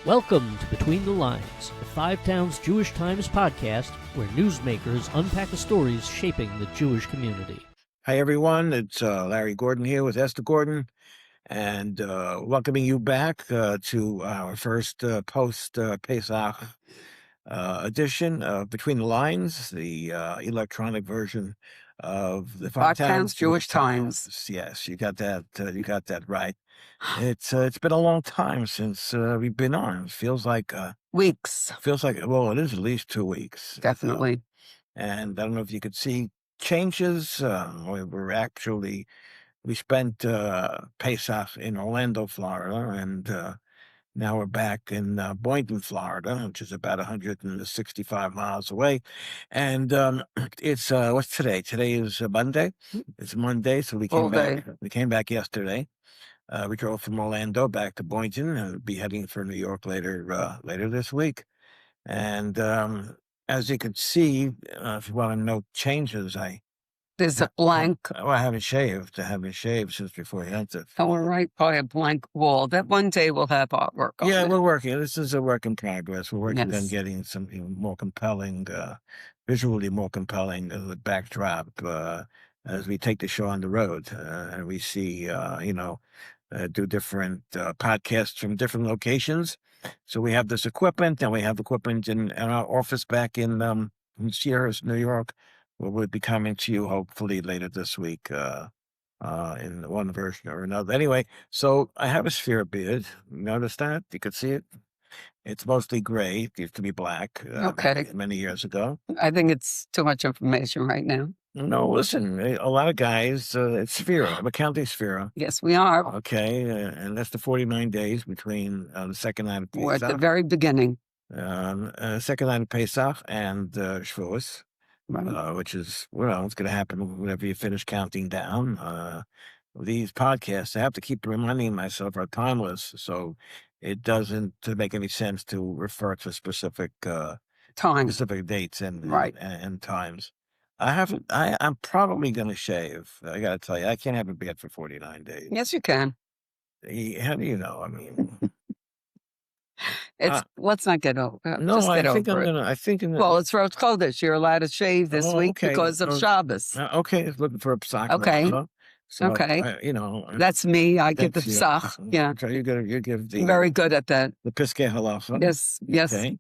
Welcome to Between the Lines, the Five Towns Jewish Times podcast, where newsmakers unpack the stories shaping the Jewish community. Hi, everyone. It's Larry Gordon here with Esta Gordon, and welcoming you back to our first post-Pesach edition of Between the Lines, the electronic version of the Five Towns Jewish Times. Yes, you got that. You got that right. It's been a long time since we've been on. It feels like Weeks. Well, it is at least 2 weeks. Definitely. And I don't know if you could see changes. We spent Pesach in Orlando, Florida, and now we're back in Boynton, Florida, which is about 165 miles away. And it's what's today? Today is Monday. It's Monday, so we came back. We came back yesterday. We drove from Orlando back to Boynton, and we'll be heading for New York later this week. And as you can see, if you want to note changes, There's a blank. Well, I haven't shaved. Since before he entered. Oh, all right, by a blank wall. That one day we'll have artwork on it. We're working. This is a work in progress. We're working Yes. on getting something more compelling, visually more compelling as a backdrop as we take the show on the road. And we see, do different podcasts from different locations. So we have this equipment, and we have equipment in our office back in Sierras, New York. We'll be coming to you hopefully later this week in one version or another. Anyway, so I have a sefira beard. Notice that? You can see it. It's mostly gray. It used to be black Okay. many years ago. I think it's too much information right now. No, listen, a lot of guys, it's sefira. I'm counting sefira. Yes, we are. Okay, and that's the 49 days between the second night of Pesach. We're at the very beginning. Second night of Pesach and Shavuot. Right. Which is, it's going to happen whenever you finish counting down. These podcasts, I have to keep reminding myself, are timeless, so it doesn't make any sense to refer to specific dates and times. I'm probably going to shave. I got to tell you, I can't have a beard for 49 days. Yes, you can. How do you know? I mean... Let's not get over it. No, I think I'm gonna. Well, it's Rosh Chodesh. You're allowed to shave this week because of Shabbos. Okay, looking for a Pesach. Okay. So Okay. That's me. I give the Pesach. Yeah. So you give the very good at that. The Piskei Halacha. Yes. Okay.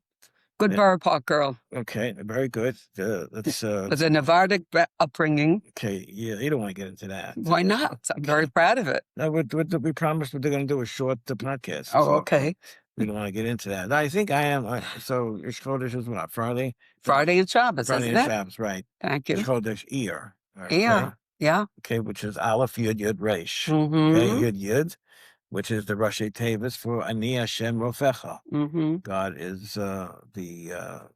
Good Borough Park girl. Okay, very good. That's with a Navardic upbringing. Okay, yeah, you don't want to get into that. Why not? I'm very proud of it. No, we promised we're going to do a short podcast. Oh, okay. We don't want to get into that. I think I am. So your Chodesh is what, Friday? Friday and Shabbos, Friday isn't and it? Shabbos, right. Thank you. Chodesh Iyar. Yeah. Okay, which is Aleph Yud Yud Reish. Mm-hmm. Okay, Yud Yud, which is the Rashi Tevis for Ani Hashem Rofecha. Mm-hmm. God is the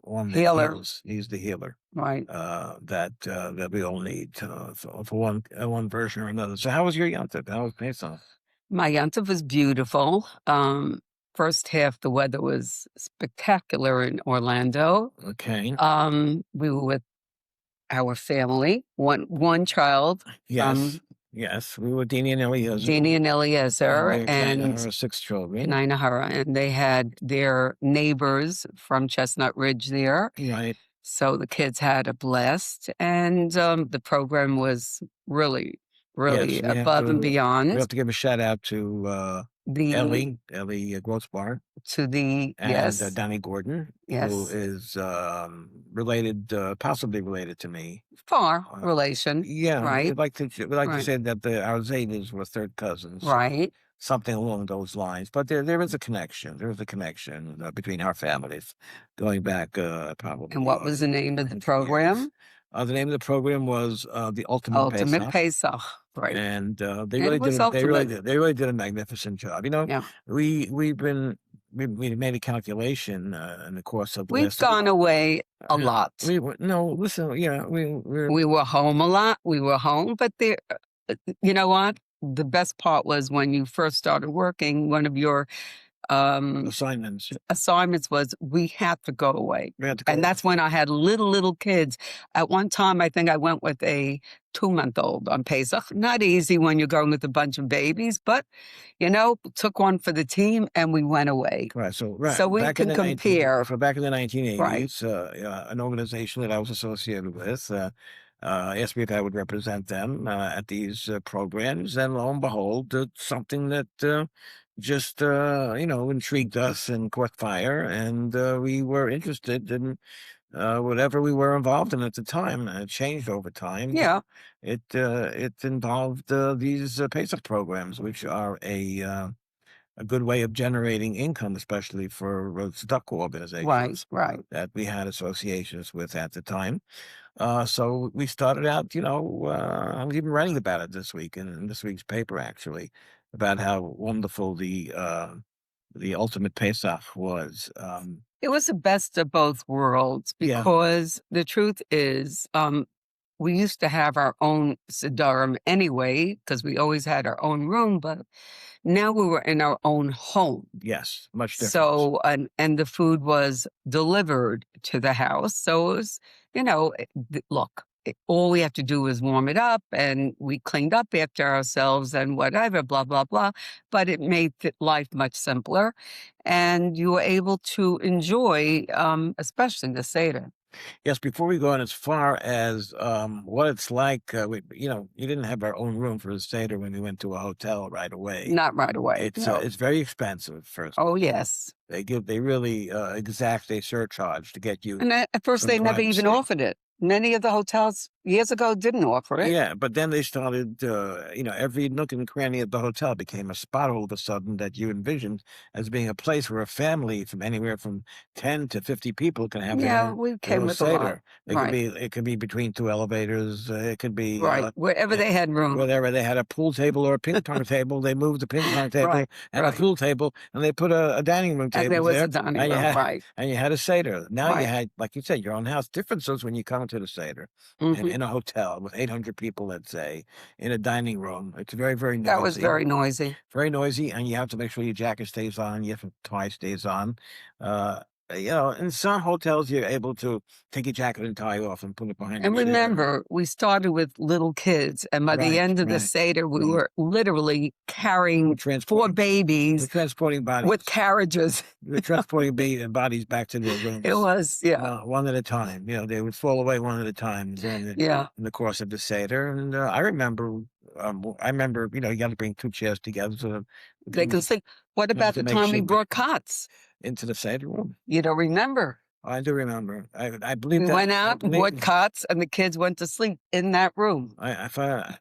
one that healer. Heals. He's the healer. Right. That we all need for one version or another. So how was your Yontif? How was Pesach? My Yontif was beautiful. First half, the weather was spectacular in Orlando. Okay. We were with our family, one child. Yes, we were Dini and Eliezer. And her 6 children. And they had their neighbors from Chestnut Ridge there. Right. So the kids had a blast, and the program was really above and beyond. We have to give a shout out to Ellie Grossbar. And Donnie Gordon, yes, who is possibly related to me. Far relation. Yeah, right. We'd like to say that our Zaydas were third cousins. Right. Something along those lines. But there is a connection. There is a connection between our families going back probably. And what was the name of the program? The name of the program was the Ultimate Pesach. Right. And they really did a magnificent job. We made a calculation in the course of the We've gone away a lot. We were home a lot. We were home, but you know what? The best part was when you first started working, one of your Assignments. Assignments was we have to go away. We had to go. And that's when I had little kids. At one time, I think I went with a 2-month-old on Pesach. Not easy when you're going with a bunch of babies, but, took one for the team and we went away. Right. So we back can in the compare. back in the Right. 1980s, an organization that I was associated with asked me if I would represent them at these programs, and lo and behold, something that just intrigued us and caught fire, and we were interested in whatever we were involved in at the time. It changed over time. Yeah. It involved these Pesach programs, which are a good way of generating income, especially for tzedakah organizations Right. that we had associations with at the time. So we started out, I was even writing about it this week in this week's paper, actually, about how wonderful the ultimate Pesach was. It was the best of both worlds Yeah. because the truth is, we used to have our own Siddharim anyway, because we always had our own room, but now we were in our own home. Yes, much different. So, and the food was delivered to the house. So it was, look, all we have to do is warm it up, and we cleaned up after ourselves and whatever, blah, blah, blah. But it made life much simpler, and you were able to enjoy, especially the Seder. Yes, before we go on as far as what it's like, you didn't have our own room for the Seder when we went to a hotel right away. Not right away. It's very expensive first. Oh, yes. They really exact a surcharge to get you. And at first they never even offered it. Many of the hotels years ago didn't offer it. Yeah, but then they started, every nook and cranny of the hotel became a spot all of a sudden that you envisioned as being a place where a family from anywhere from 10 to 50 people can have we came with Seder. a lot. It could be between two elevators. It could be wherever they had room. Wherever they had a pool table or a ping pong table, they moved the ping pong table and a pool table, and they put a dining room table and there was there. A dining room, and you had a Seder. Now you had, like you said, your own house. Differences when you come to the Seder in a hotel with 800 people, let's say, in a dining room. It's very, very noisy. That was very noisy. Very noisy, and you have to make sure your jacket stays on, your tie stays on. In some hotels, you're able to take your jacket and tie off and put it behind And remember, we started with little kids, and by the end of the Seder, we were literally carrying 4 babies. We're transporting bodies. With carriages. We're transporting bodies back to their rooms. It was, one at a time. They would fall away one at a time in the course of the Seder. And I remember, you got to bring 2 chairs together so they can sleep. What about the time we brought cots into the Seder room? You don't remember? I do remember. I believe we went out and bought cots, and the kids went to sleep in that room.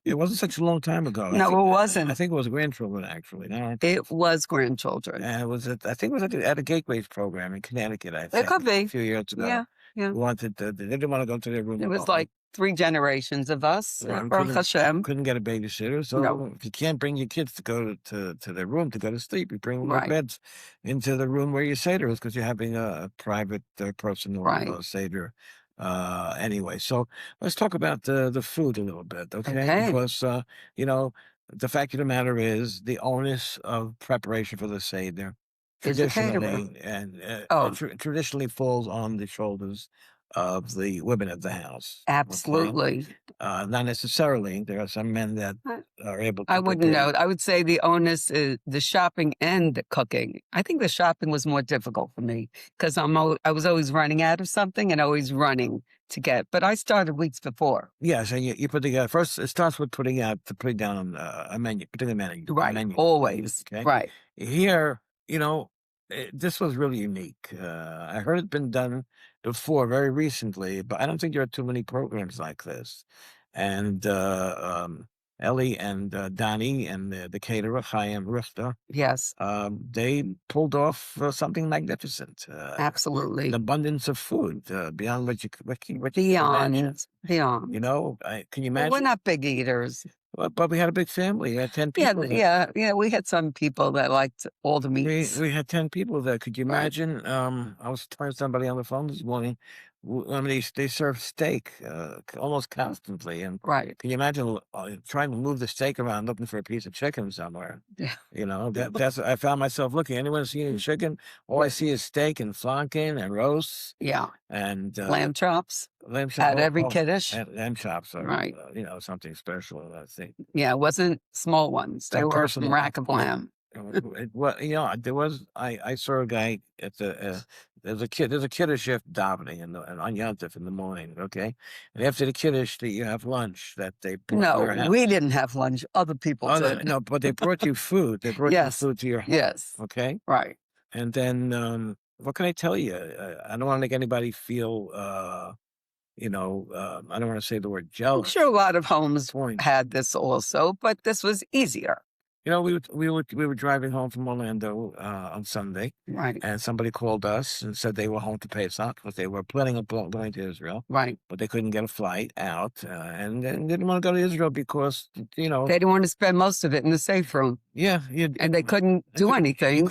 It wasn't such a long time ago. No, it wasn't. I think it was grandchildren, actually. No, it was grandchildren. And I think it was at a Gateways program in Connecticut, I think. It could be. A few years ago. Yeah. They didn't want to go to their room. It was like 3 generations of us. Baruch Hashem. Couldn't get a babysitter, so if you can't bring your kids to go to their room to go to sleep, you bring their beds into the room where your Seder is, because you're having a private, personal Seder. Anyway, so let's talk about the food a little bit, okay? Because the fact of the matter is the onus of preparation for the Seder traditionally traditionally falls on the shoulders of the women of the house. Absolutely. Okay? Not necessarily. There are some men that are able to. I wouldn't know. I would say the onus is the shopping and the cooking. I think the shopping was more difficult for me because I was always running out of something and always running to get. But I started weeks before. Yes, and you put together first. It starts with putting down a menu, putting a menu. Right. A menu. Always. Okay? Right. Here, this was really unique. I heard it been done before very recently, but I don't think there are too many programs like this. And Ellie and Donnie and the caterer, Chaim Richter, yes, they pulled off something magnificent. Absolutely. An abundance of food beyond what you beyond. Can you imagine? We're not big eaters. But we had a big family. We had 10 people. Yeah. We had some people that liked all the meats. We had 10 people there. Could you imagine? I was telling somebody on the phone this morning, I mean, they serve steak almost constantly, and Right. can you imagine trying to move the steak around looking for a piece of chicken somewhere? Yeah. You know, that's I found myself looking. Anyone see any chicken? All I see is steak and flanken and roasts Yeah. and Lamb chops lamb chops. at every kiddish. And lamb chops are Right. something special. I think Yeah, it wasn't small ones. They so were from personal. rack of lamb. Well, there was I saw a guy at the there's a kiddush shift davening on Yontif in the morning, okay, and after the kiddush you have lunch that they brought to No, your house. we didn't have lunch. Other people Oh, no, did. no, but they brought you food. They brought you Yes. food to your house, Yes. okay, Right. and then what can I tell you? I don't want to make anybody feel I don't want to say the word I'm jealous. sure a lot of homes Point. had this also, but this was easier. You know, we were driving home from Orlando on Sunday, Right. and somebody called us and said they were home to Pesach because they were planning on going to Israel, Right. but they couldn't get a flight out, and didn't want to go to Israel because They didn't want to spend most of it in the safe room, yeah, and they couldn't do anything. you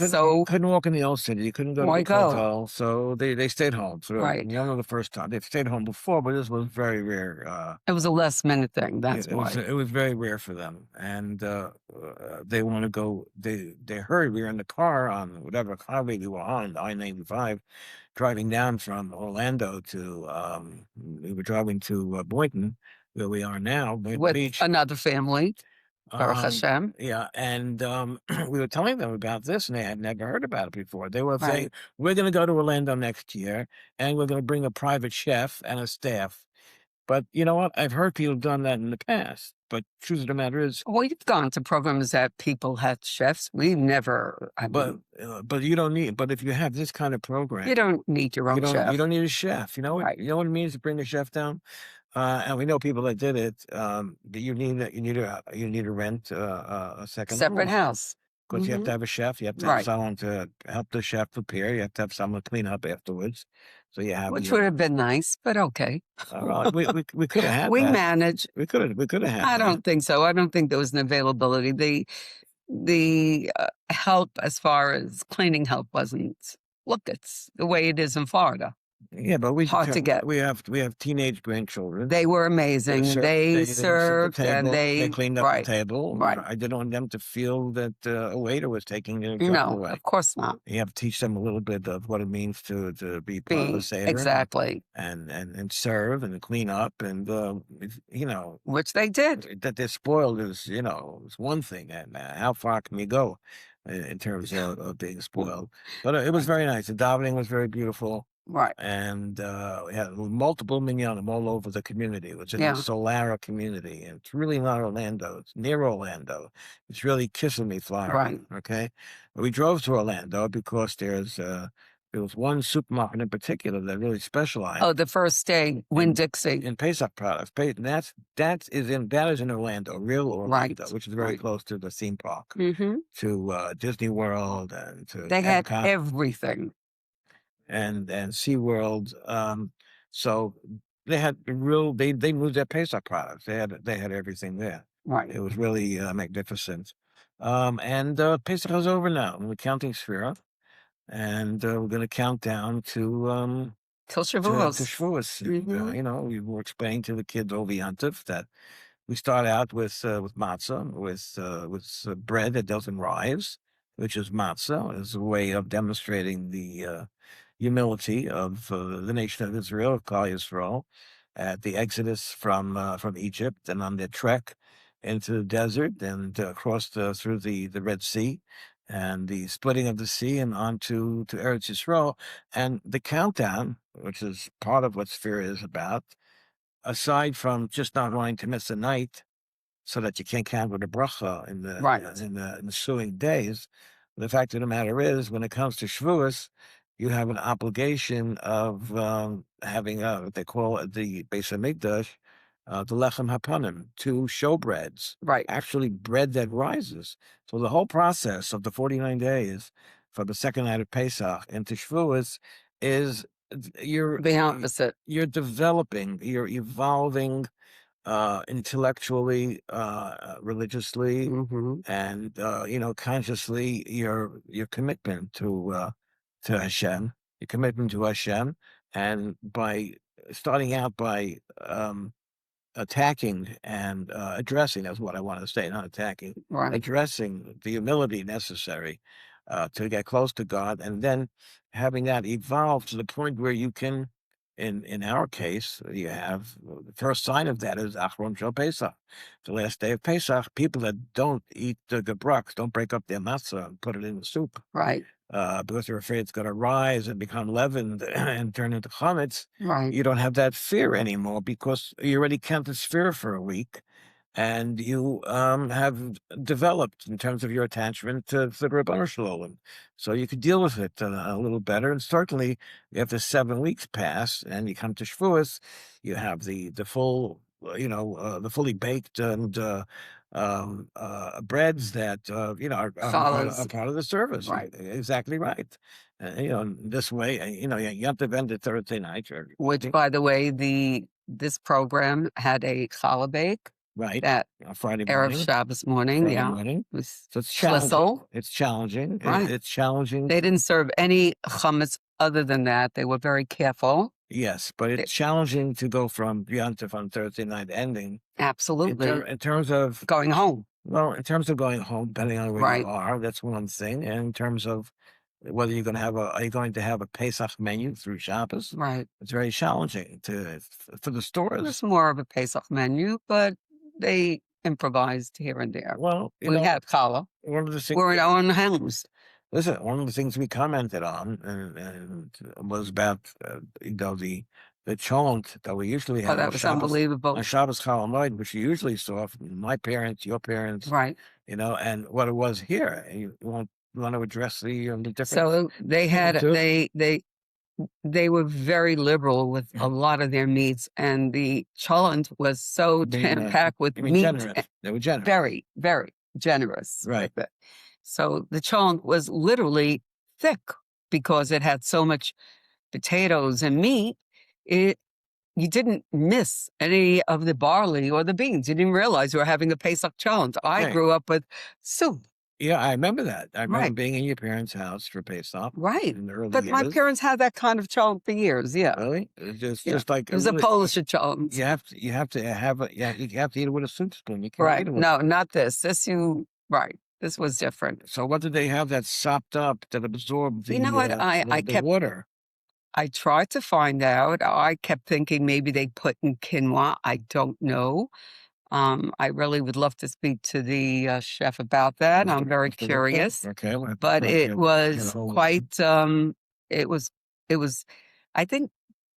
couldn't walk in the old city, you couldn't go to Why the go? hotel, so they stayed home. So Right. the first time they've stayed home before, but this was very rare. It was a last minute thing. That's why. It was very rare for them, and they want to go. They hurried. We were in the car on whatever highway we were on, I-95, driving down from Orlando to. We were driving to Boynton, where we are now, Boynton With Beach. another family, Baruch Hashem. Yeah, and we were telling them about this, and they had never heard about it before. They were Right. saying, "We're going to go to Orlando next year, and we're going to bring a private chef and a staff." But you know what? I've heard people done that in the past. But truth of the matter is, We've gone to programs that people had chefs. We've never. but you don't need. But if you have this kind of program, You don't need your own chef. You don't need a chef. You know what? Right. You know what it means to bring the chef down. And we know people that did it. You need to rent a second Separate house. because you have to have a chef. You have to have Right. someone to help the chef prepare. You have to have someone clean up afterwards. So you have Which would have been nice, but okay. we could have had We that. managed. We could have had. I that. don't think so. I don't think there was an availability. The help as far as cleaning help wasn't. Look, it's the way it is in Florida. Yeah, but Hard to get. We have teenage grandchildren. They were amazing. They served and they cleaned up right. the table. Right. I didn't want them to feel that a waiter was taking their job No, away. of course not. You have to teach them a little bit of what it means to be part of the Seder. Exactly. And serve and clean up and Which they did. that they're spoiled is is one thing, and how far can you go in terms of being spoiled? But it was very nice. The davening was very beautiful. Right. And we had multiple minyanim all over the community. It was in the Solara community. And it's really not Orlando. It's near Orlando. It's really Kissimmee, Florida. Right. Okay. But we drove to Orlando because there was one supermarket in particular that really specialized. Oh, the first day, Winn-Dixie. In Pesach products. That is in Orlando, real Orlando, Right. which is very close to the theme park, Mm-hmm. to Disney World and to They had Epcot. everything. And SeaWorld. So they had they moved their Pesach products. They had everything there. Right. It was really magnificent. And Pesach is over now. We're counting sefira, and we're going to count down to Till to Shavuot. Shavuos. Mhm. We were explaining to the kids over Yontif that we start out with matzah, with bread that doesn't rise, which is matzah, as a way of demonstrating the humility of the nation of Israel, of Klal Yisrael, at the exodus from Egypt and on their trek into the desert and across through the Red Sea and the splitting of the sea and onto to Eretz Yisrael. And the countdown, which is part of what Sefira is about, aside from just not wanting to miss a night so that you can't count with a bracha in the Right. in the ensuing days, the fact of the matter is, when it comes to Shavuos, you have an obligation of having what they call the Beis Hamikdash, the lechem hapanim, two showbreads, Right. actually bread that rises. So the whole process of the 49 days from the second night of Pesach into Shavuos is The opposite. you're developing, you're evolving intellectually, religiously, Mm-hmm. and consciously your commitment to Hashem, your commitment to Hashem, and by starting out by attacking and addressing, that's what I want to say, not attacking, Right. addressing the humility necessary to get close to God, and then having that evolve to the point where you can, in our case, you have the first sign of that is Achron Shel Pesach, the last day of Pesach. People that don't eat the gebrach, don't break up their matzah and put it in the soup, Right. because they're afraid it's going to rise and become leavened and turn into chametz. Right. You don't have that fear anymore because you already counted sefira for a week, and you have developed in terms of your attachment to the Ribono Shel Olam. So you could deal with it a little better. And certainly, after 7 weeks pass and you come to Shavuot, you have the full, the fully baked and breads that are part of the service. Right. Exactly right. This way, Yom Tov ended Thursday night, Which, by the way, this program had a challah bake right, that Friday Erev morning. Shabbos morning. Friday Yeah. morning. It was So it's challenging. schlitzel. It's challenging. Right. It's challenging. They didn't serve any chametz other than that. They were very careful. Yes, but it's challenging to go from Yom Tov on Thursday night ending. Absolutely. In terms of Going home. Well, in terms of going home, depending on where Right. you are, that's one thing. And in terms of whether you're going to have a Pesach menu through Shabbos, Right. it's very challenging for the stores. It's more of a Pesach menu, but they improvised here and there. Well, We had challah. one of the things We're in our own homes. Listen, one of the things we commented on and was about the chant that we usually have Oh, that was unbelievable. on Shabbos Chol Hamoed, which you usually saw from my parents, your parents, Right. and what it was here. You want to address the difference? So they had they were very liberal with a lot of their meats, and the cholent was so jam-packed with meat. Generous. They were generous. Very, very generous. Right. With it. So the cholent was literally thick because it had so much potatoes and meat. You didn't miss any of the barley or the beans. You didn't realize you were having a Pesach cholent. I Right. grew up with soup. Yeah, I remember that. I remember Right. being in your parents' house for Pesach. Right. In the early But years. my parents had that kind of cholent for years. Yeah. Really? Just like It was a Polish cholent. you have to have it. Yeah, you have to eat it with a soup spoon. You can't Right. eat it with. No, not this. Right. This was different. So what did they have that sopped up that absorbed the You know what? the kept water? I tried to find out. I kept thinking maybe they put in quinoa. I don't know. I really would love to speak to the chef about that. I'm very Mr. Ripka? curious. Okay, But it was hold quite it was I think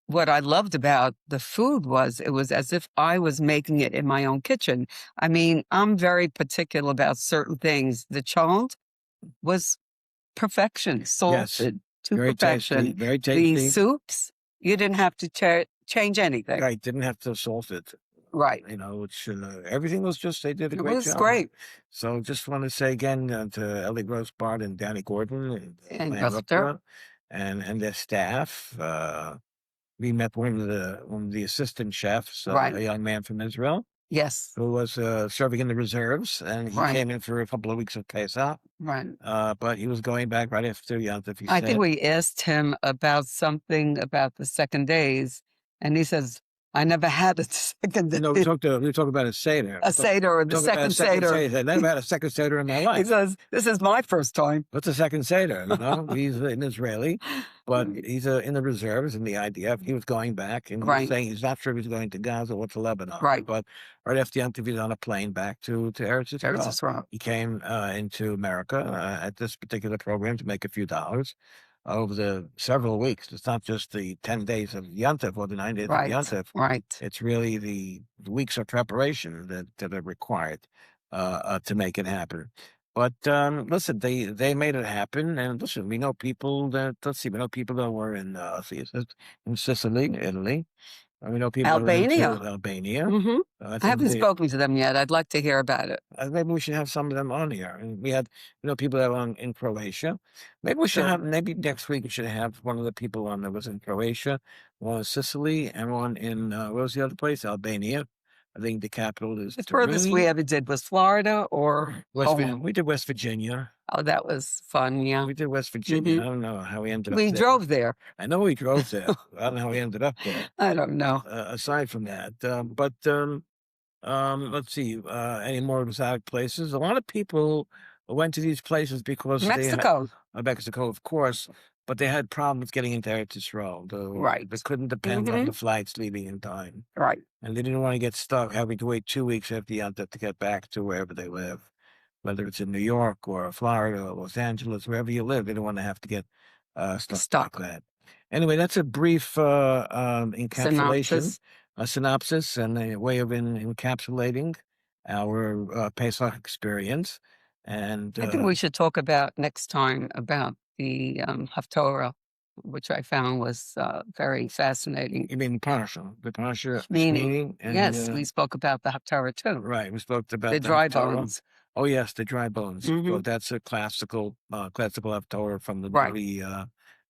what I loved about the food was it was as if I was making it in my own kitchen. I mean, I'm very particular about certain things. The cholent was perfection, salted to very perfection. tasty, very tasty. The soups, you didn't have to change anything. Right, didn't have to salt it. Right. Which everything was just, they did a It great was job. great. So just want to say again to Ellie Grossbart and Danny Gordon And Lan Guster. Rupka and their staff. We met one of the assistant chefs, Right. a young man from Israel, Yes. who was serving in the reserves, and he Right. came in for a couple of weeks of Pesach. Right. But he was going back right after Yom Tov. I think we asked him about something about the second days, and he says, I never had a second day. No, we talked about a Seder. A Seder, or the Talk about second a second Seder. I never had a second Seder in my He life. says, this is my first time. What's a second Seder? He's an Israeli, but he's in the reserves in the IDF. He was going back, and he was saying he's not sure if he's going to Gaza or to Lebanon. Right. But right after Yom Tov, he's on a plane back to Eretz Yisrael. He came into America at this particular program to make a few dollars over the several weeks. It's not just the 10 days of Yom Tov or the 9 days of Yom Tov. Right. It's really the weeks of preparation that are required to make it happen. But listen, they made it happen, and listen, we know people that were in Sicily, Italy. We know people Albania. in Albania. Mm-hmm. I haven't spoken to them yet. I'd like to hear about it. Maybe we should have some of them on here. And we had, people that were in Croatia. Maybe we should have. Maybe next week we should have one of the people on that was in Croatia, one in Sicily, and one in where was the other place? Albania. I think the capital is The furthest we ever did was Florida or home. We did West Virginia. Oh, that was fun. Yeah. We did West Virginia. Mhm. I don't know how we ended up We there. drove there. I know we drove there. I don't know how we ended up there. I don't know. Aside from that, let's see. Any more exotic places? A lot of people went to these places because Mexico. Mexico, of course, but they had problems getting into Eretz Yisrael. Right. They couldn't depend on the flights leaving in time, Right. and they didn't want to get stuck having to wait 2 weeks after the to get back to wherever they live, whether it's in New York or Florida or Los Angeles, wherever you live. They don't want to have to get stuck like that. Anyway, that's a brief encapsulation, a synopsis, and a way of encapsulating our Pesach experience. And I think we should talk about next time about the Haftorah, which I found was very fascinating. You mean the Parsha Meaning, and, yes, we spoke about the Haftarah too. Right, we spoke about The dry Haftarah. bones. Oh yes, the dry bones. Mhm. Well, that's a classical Haftarah from the Right. movie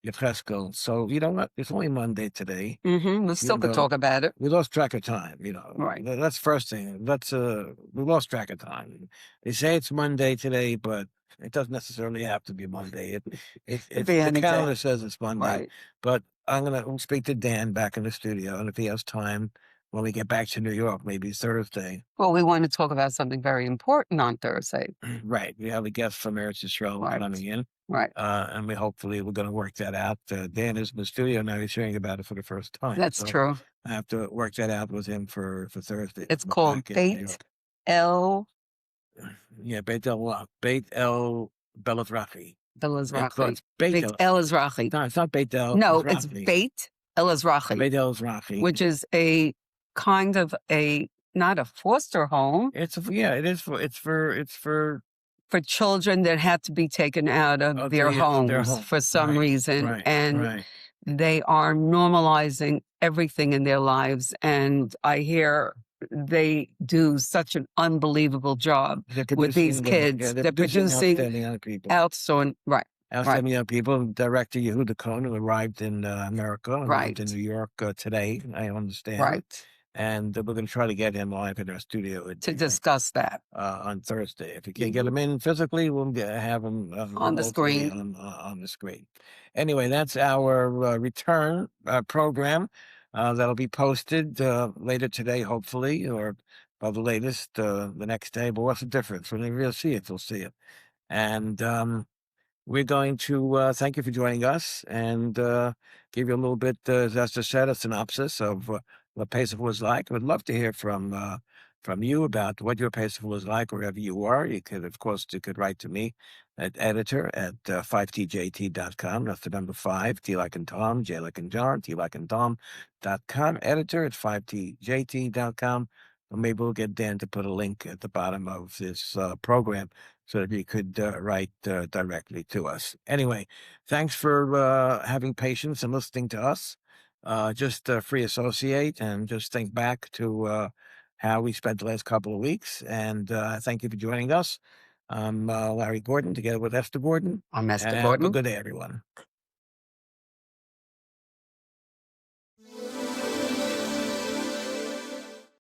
Yecheskel. So you know what? It's only Monday today. We still could talk about it. We lost track of time. Right. That's first thing. We lost track of time. They say it's Monday today, but it doesn't necessarily have to be Monday. The calendar says it's Monday. Right. But I'm gonna speak to Dan back in the studio, and if he has time when we get back to New York, maybe Thursday. Well, we want to talk about something very important on Thursday. Right. We have a guest from Eretz Yisrael coming in. Right. And we're going to work that out. Dan is in the studio now. He's hearing about it for the first time. That's true. I have to work that out with him for Thursday. It's called Beit El. Yeah, Beit El Belazrachi. Belazrachi. It's Beit El Azrachi. No, it's not Beit El. No, it's Beit El Azrachi. Beit El Azrachi. Which is a kind of not a foster home. It is for children that had to be taken out of their homes for some reason. And they are normalizing everything in their lives. And I hear they do such an unbelievable job with these kids. They're producing outstanding young people. Director Yehuda Cohen, who arrived in America, arrived in New York today, I understand. Right. And we're going to try to get him live in our studio to discuss that on Thursday. If you can't get him in physically, we'll have him on the screen. On the screen. Anyway, that's our return program that'll be posted later today, hopefully, or by the latest the next day. But what's the difference? When you'll see it, you'll see it. And we're going to thank you for joining us and give you a little bit, as Esther said, a synopsis of what Pesach was like. I would love to hear from you about what your Pesach was like, wherever you are. You could write to me at editor at 5tjt.com. That's the number 5, T like in Tom, J like in John, T like in Tom.com. Editor at 5tjt.com. Or maybe we'll get Dan to put a link at the bottom of this program so that you could write directly to us. Anyway, thanks for having patience and listening to us. Just free associate and just think back to how we spent the last couple of weeks. And thank you for joining us. I'm Larry Gordon, together with Esther Gordon. I'm Esther Gordon. Have a good day, everyone.